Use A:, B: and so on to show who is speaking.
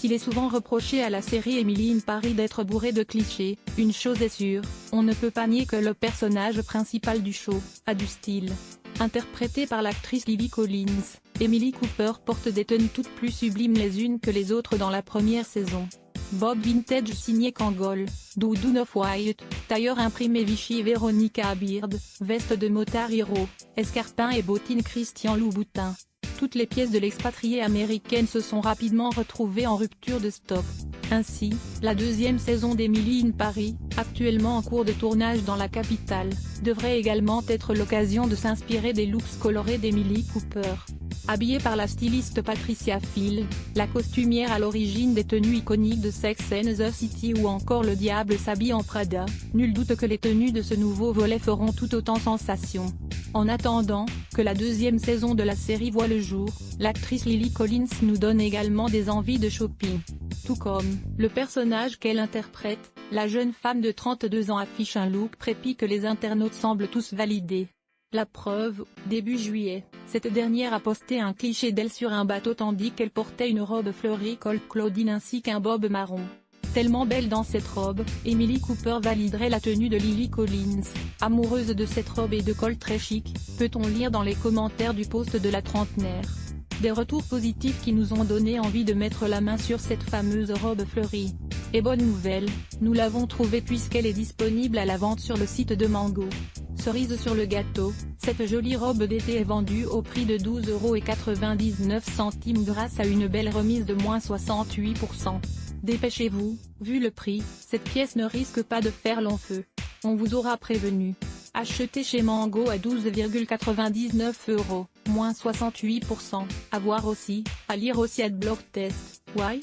A: S'il est souvent reproché à la série Emily in Paris d'être bourrée de clichés, une chose est sûre, on ne peut pas nier que le personnage principal du show a du style. Interprétée par l'actrice Lily Collins, Emily Cooper porte des tenues toutes plus sublimes les unes que les autres dans la première saison. Bob vintage signé Kangol, doudoune off-white, tailleur imprimé Vichy Veronica Beard, veste de motard Hiro, escarpins et bottines Christian Louboutin. Toutes les pièces de l'expatriée américaine se sont rapidement retrouvées en rupture de stock. Ainsi, la deuxième saison d'Emily in Paris, actuellement en cours de tournage dans la capitale, devrait également être l'occasion de s'inspirer des looks colorés d'Emily Cooper. Habillée par la styliste Patricia Field, la costumière à l'origine des tenues iconiques de Sex and the City ou encore Le Diable s'habille en Prada, nul doute que les tenues de ce nouveau volet feront tout autant sensation. En attendant que la deuxième saison de la série voit le jour, l'actrice Lily Collins nous donne également des envies de shopping. Tout comme le personnage qu'elle interprète, la jeune femme de 32 ans affiche un look préppy que les internautes semblent tous valider. La preuve, début juillet, cette dernière a posté un cliché d'elle sur un bateau tandis qu'elle portait une robe fleurie col Claudine ainsi qu'un bob marron. Tellement belle dans cette robe, Emily Cooper validerait la tenue de Lily Collins. Amoureuse de cette robe et de col très chic, peut-on lire dans les commentaires du post de la trentenaire. Des retours positifs qui nous ont donné envie de mettre la main sur cette fameuse robe fleurie. Et bonne nouvelle, nous l'avons trouvée puisqu'elle est disponible à la vente sur le site de Mango. Cerise sur le gâteau, cette jolie robe d'été est vendue au prix de 12,99 € grâce à une belle remise de moins 68%. Dépêchez-vous, vu le prix, cette pièce ne risque pas de faire long feu. On vous aura prévenu. Achetez chez Mango à 12,99 €, moins 68%. À voir aussi, à lire aussi Adblock Test. Why?